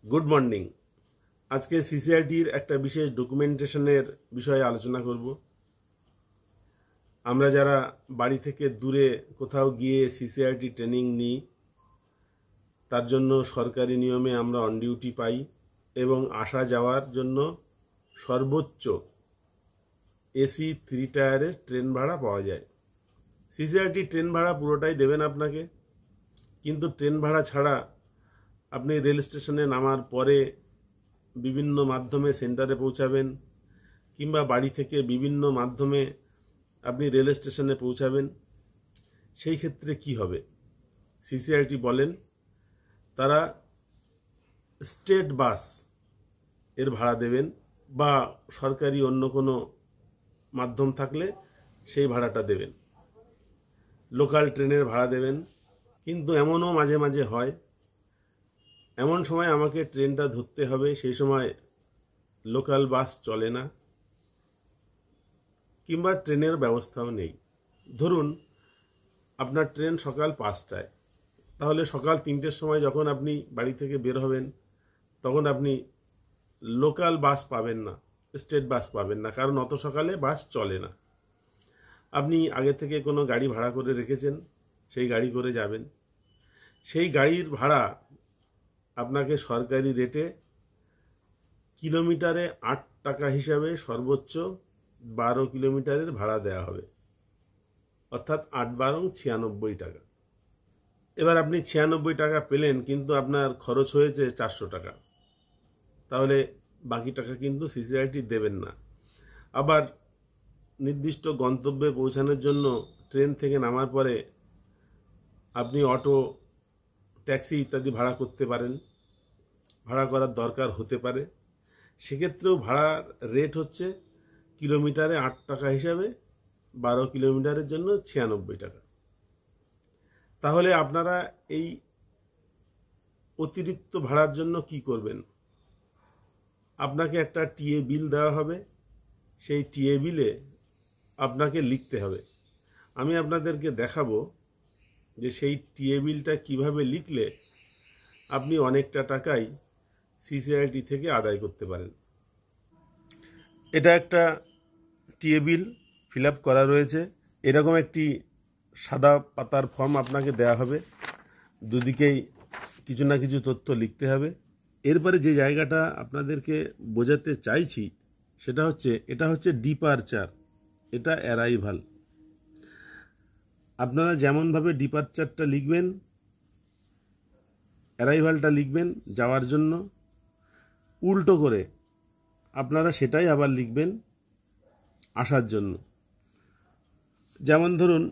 Good morning. আজকে সিসিআরটির একটা বিশেষ ডকুমেন্টেশনের বিষয়ে আলোচনা করব। আমরা যারা বাড়ি থেকে দূরে কোথাও গিয়ে সিসিআরটি ট্রেনিং নিই, তার জন্য সরকারি নিয়মে আমরা অন ডিউটি পাই এবং আসা যাওয়ার জন্য সর্বোচ্চ এসি 3 টায়ারের ট্রেন ভাড়া পাওয়া যায়। সিসিআরটি ট্রেন ভাড়া পুরোটাই দেবেন আপনাকে, কিন্তু ট্রেন ভাড়া ছাড়া আপনি রেল স্টেশনে নামার পরে বিভিন্ন মাধ্যমে সেন্টারে পৌঁছাবেন, কিংবা বাড়ি থেকে বিভিন্ন মাধ্যমে আপনি রেল স্টেশনে পৌঁছাবেন। সেই ক্ষেত্রে কি হবে? সিসিআরটি বলেন তারা স্টেট বাস এর ভাড়া দেবেন, বা সরকারি অন্য কোনো মাধ্যম থাকলে সেই ভাড়াটা দেবেন, লোকাল ট্রেনের ভাড়া দেবেন। কিন্তু এমনও মাঝে মাঝে হয়, এমন সময় আমাকে ট্রেনটা ধরতে হবে, সেই সময় লোকাল বাস চলে না, কিংবা ট্রেনের ব্যবস্থাও নেই। ধরুন আপনার ট্রেন সকাল 5টায়, তাহলে সকাল 3টের সময় যখন আপনি বাড়ি থেকে বের হবেন, তখন আপনি লোকাল বাস পাবেন না, স্টেট বাস পাবেন না, কারণ অত সকালে বাস চলে না। আপনি আগে থেকে কোনো গাড়ি ভাড়া করে রেখেছেন, সেই গাড়ি করে যাবেন। সেই গাড়ির ভাড়া আপনাকে সরকারি রেটে কিলোমিটারে 8 টাকা হিসাবে সর্বোচ্চ 12 কিলোমিটারের ভাড়া দেওয়া হবে, অর্থাৎ 8×12 96 টাকা। এবার আপনি 96 টাকা পেলেন, কিন্তু আপনার খরচ হয়েছে 400 টাকা, তাহলে বাকি টাকা কিন্তু সিসিআরটি দেবেন না। আবার নির্দিষ্ট গন্তব্যে পৌঁছানোর জন্য ট্রেন থেকে নামার পরে আপনি অটো, ট্যাক্সি ইত্যাদি ভাড়া করতে পারেন, ভাড়া করার দরকার হতে পারে। সেক্ষেত্রেও ভাড়ার রেট হচ্ছে কিলোমিটারে 8 টাকা হিসাবে 12 কিলোমিটারের জন্য 96 টাকা। তাহলে আপনারা এই অতিরিক্ত ভাড়ার জন্য কি করবেন? আপনাকে একটা টিএ বিল দেওয়া হবে, সেই টিএ বিলে আপনাকে লিখতে হবে। আমি আপনাদেরকে দেখাবো যে সেই টিএ বিলটা কিভাবে লিখলে আপনি অনেকটা টাকাই সিসিআরটি থেকে আদায় করতে পারেন। এটা একটা টিএ বিল ফিল আপ করা রয়েছে। এরকম একটি সাদা পাতার ফর্ম আপনাকে দেয়া হবে, দুদিকেই কিছু না কিছু তথ্য লিখতে হবে। এরপরে যে জায়গাটা আপনাদেরকে বোঝাতে চাইছি সেটা হচ্ছে, এটা হচ্ছে ডিপারচার, এটা অ্যারাইভাল। আপনারা যেমনভাবে ডিপারচারটা লিখবেন, অ্যারাইভালটা লিখবেন যাওয়ার জন্য, উল্টো করে আপনারা সেটাই আবার লিখবেন আসার জন্য। যেমন ধরুন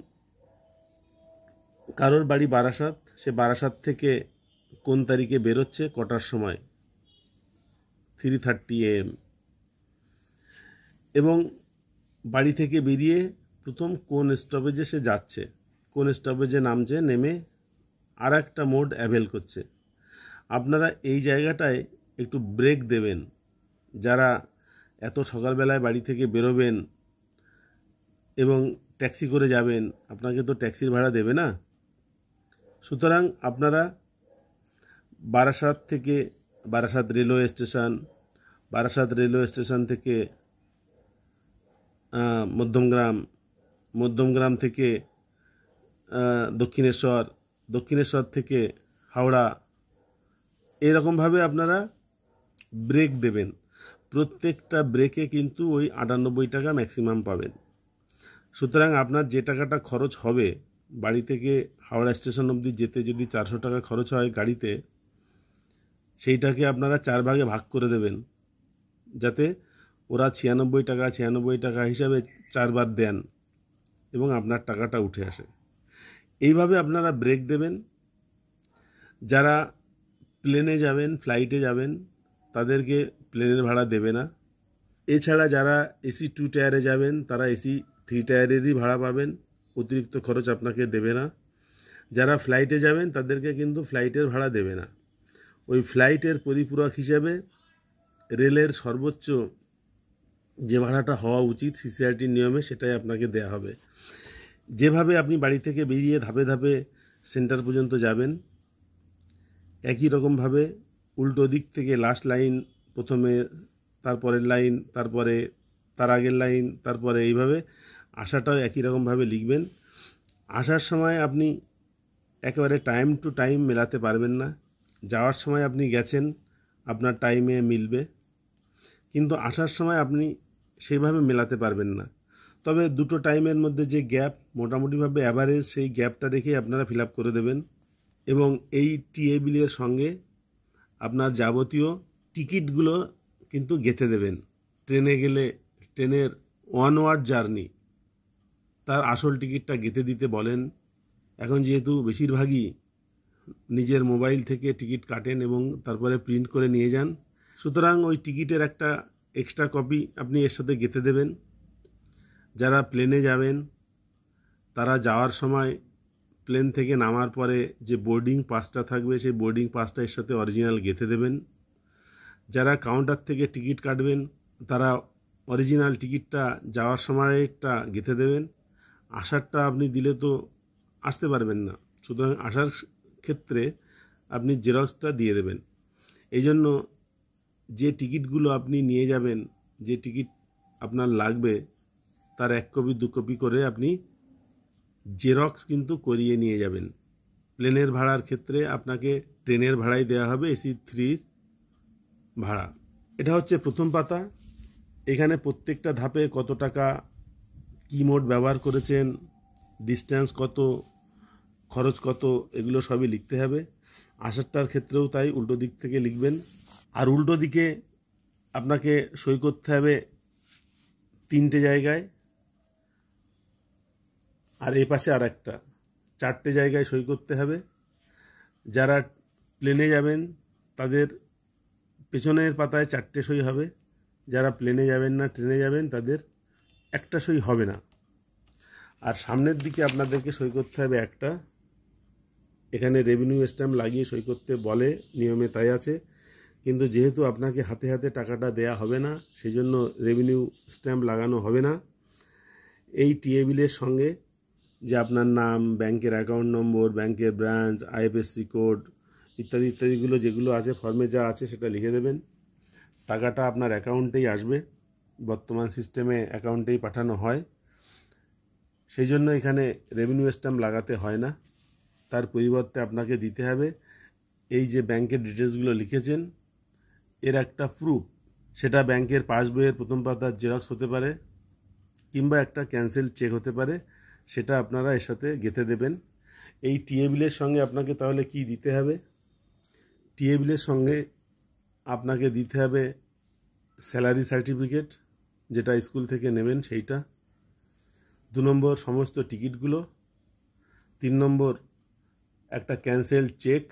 কারোর বাড়ি বারাসাত, সে বারাসাত থেকে কোন তারিখে বেরোচ্ছে, কটার সময়, 3:30 AM, এবং বাড়ি থেকে বেরিয়ে প্রথম কোন স্টপেজে সে যাচ্ছে, কোন স্টপেজে নামছে, নেমে আর একটা মোড অ্যাভেল করছে। আপনারা এই জায়গাটায় একটু ব্রেক দেবেন। যারা এত সকালবেলায় বাড়ি থেকে বেরোবেন এবং ট্যাক্সি করে যাবেন, আপনাকে তো ট্যাক্সির ভাড়া দেবে না। সুতরাং আপনারা বারাসাত থেকে Barasat railway station, Barasat railway station থেকে মধ্যমগ্রাম, মধ্যমগ্রাম থেকে দক্ষিণেশ্বর, দক্ষিণেশ্বর থেকে হাওড়া, এরকমভাবে আপনারা ব্রেক দেবেন। প্রত্যেকটা ব্রেকে কিন্তু ওই 98 টাকা ম্যাক্সিমাম পাবেন। সুতরাং আপনার যে টাকাটা খরচ হবে, বাড়ি থেকে হাওড়া স্টেশন অবধি যেতে যদি 400 টাকা খরচ হয় গাড়িতে, সেইটাকে আপনারা 4 ভাগে ভাগ করে দেবেন, যাতে ওরা 96 টাকা হিসাবে 4 বার দেন এবং আপনার টাকাটা উঠে আসে। এইভাবে আপনারা ব্রেক দেবেন। যারা প্লেনে যাবেন, ফ্লাইটে যাবেন, তাদেরকে প্লেনের ভাড়া দেবে না। এছাড়া যারা এসি 2 টায়ারে যাবেন, তারা এসি 3 টায়ারেরই ভাড়া পাবেন, অতিরিক্ত খরচ আপনাকে দেবে না। যারা ফ্লাইটে যাবেন তাদেরকে কিন্তু ফ্লাইটের ভাড়া দেবে না। ওই ফ্লাইটের পরিপূরক হিসেবে রেলের সর্বোচ্চ যে ভাড়াটা হওয়া উচিত সিসিআরটির নিয়মে, সেটাই আপনাকে দেয়া হবে। যেভাবে আপনি বাড়ি থেকে বেরিয়ে ধাপে ধাপে সেন্টার পর্যন্ত যাবেন, একই রকমভাবে উল্টো দিক থেকে লাস্ট লাইন, প্রথমে তারপরের লাইন, তারপরে তার আগের লাইন, তারপরে এইভাবে আসাটাও একই রকমভাবে লিখবেন। আসার সময় আপনি একেবারে টাইম টু টাইম মেলাতে পারবেন না। যাওয়ার সময় আপনি গেছেন, আপনার টাইমে মিলবে, কিন্তু আসার সময় আপনি সেইভাবে মেলাতে পারবেন না। তবে দুটো টাইমের মধ্যে যে গ্যাপ, মোটামুটিভাবে অ্যাভারেজ, সেই গ্যাপটা রেখে আপনারা ফিল আপ করে দেবেন। এবং এই টিএ বিলের সঙ্গে আপনার যাবতীয় টিকিটগুলো কিন্তু গেঁথে দেবেন। ট্রেনে গেলে ট্রেনের ওয়ার্ড জার্নি, তার আসল টিকিটটা গেঁথে দিতে বলেন। এখন যেহেতু বেশিরভাগই নিজের মোবাইল থেকে টিকিট কাটেন এবং তারপরে প্রিন্ট করে নিয়ে যান, সুতরাং ওই টিকিটের একটা এক্সট্রা কপি আপনি এর সাথে গেঁথে দেবেন। যারা প্লেনে যাবেন তারা যাওয়ার সময় প্লেন থেকে নামার পরে যে বোর্ডিং পাসটা থাকবে, সেই বোর্ডিং পাসটা এর সাথে অরিজিনাল গেঁথে দেবেন। যারা কাউন্টার থেকে টিকিট কাটবেন তারা অরিজিনাল টিকিটটা যাওয়ার সময়টা গেঁথে দেবেন। আসারটা আপনি দিলে তো আসতে পারবেন না, সুতরাং আসার ক্ষেত্রে আপনি জেরক্সটা দিয়ে দেবেন। এই জন্য যে টিকিটগুলো আপনি নিয়ে যাবেন, যে টিকিট আপনার লাগবে, তার 1 কপি 2 কপি করে আপনি জেরক্স কিন্তু করিয়ে নিয়ে যাবেন। প্লেনের ভাড়ার ক্ষেত্রে আপনাকে ট্রেনের ভাড়াই দেওয়া হবে, AC 3 ভাড়া। এটা হচ্ছে প্রথম পাতা। এখানে প্রত্যেকটা ধাপে কত টাকা, কী মোড ব্যবহার করেছেন, ডিস্ট্যান্স কত, খরচ কত, এগুলো সবই লিখতে হবে। আসারটার ক্ষেত্রেও তাই, উল্টো দিক থেকে লিখবেন। আর উল্টো দিকে আপনাকে সই করতে হবে 3টে জায়গায়, আর এ পাশে আর একটা, 4টে জায়গায় সই করতে হবে। যারা প্লেনে যাবেন তাদের পেছনের পাতায় 4টে সই হবে, যারা প্লেনে যাবেন না, ট্রেনে যাবেন, তাদের একটা সই হবে না। আর সামনের দিকে আপনাদেরকে সই করতে হবে একটা। এখানে রেভিনিউ স্ট্যাম্প লাগিয়ে সই করতে বলে, নিয়মে তাই আছে, কিন্তু যেহেতু আপনাকে হাতে হাতে টাকাটা দেয়া হবে না, সেই জন্য রেভিনিউ স্ট্যাম্প লাগানো হবে না। এই টিএ বিলের সঙ্গে যে আপনার নাম, ব্যাংকের অ্যাকাউন্ট নম্বর, ব্যাংকের ব্রাঞ্চ, IFSC কোড ইত্যাদি ইত্যাদিগুলো যেগুলো আছে ফর্মে যা আছে সেটা লিখে দেবেন। টাকাটা আপনার অ্যাকাউন্টেই আসবে, বর্তমান সিস্টেমে অ্যাকাউন্টেই পাঠানো হয়, সেই জন্য এখানে রেভিনিউ স্ট্যাম্প লাগাতে হয় না। তার পরিবর্তে আপনাকে দিতে হবে এই যে ব্যাংকের ডিটেলসগুলো লিখেছেন এর একটা প্রুফ। সেটা ব্যাংকের পাসবইয়ের প্রথম পাতার জেরক্স হতে পারে, কিংবা একটা ক্যান্সেল চেক হতে পারে, সেটা আপনারা এর সাথে গেঁথে দেবেন। এই টিএ বিলের সঙ্গে আপনাকে তাহলে কি দিতে হবে? টিএ বিলের সঙ্গে আপনাকে দিতে হবে স্যালারি সার্টিফিকেট, যেটা স্কুল থেকে নেবেন সেইটা। 2 নম্বর সমস্ত টিকিটগুলো। 3 নম্বর একটা ক্যান্সেল চেক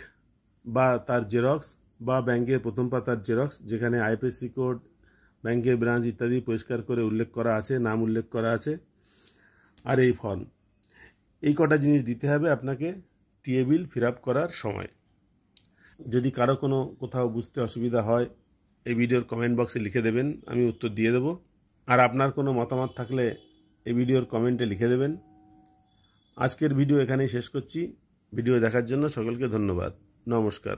বা তার জেরক্স, বা ব্যাংকের প্রথম পাতার জেরক্স, যেখানে IFSC কোড, ব্যাংকের ব্রাঞ্চ ইত্যাদি পরিষ্কার করে উল্লেখ করা আছে, নাম উল্লেখ করা আছে, আর এই ফর্ম। এই কটা জিনিস দিতে হবে আপনাকে টিএ বিল ফিল আপ করার সময়। যদি কারো কোনো কোথাও বুঝতে অসুবিধা হয়, এই ভিডিওর কমেন্ট বক্সে লিখে দেবেন, আমি উত্তর দিয়ে দেব। আর আপনার কোনো মতামত থাকলে এই ভিডিওর কমেন্টে লিখে দেবেন। আজকের ভিডিও এখানেই শেষ করছি। ভিডিও দেখার জন্য সকলকে ধন্যবাদ। নমস্কার।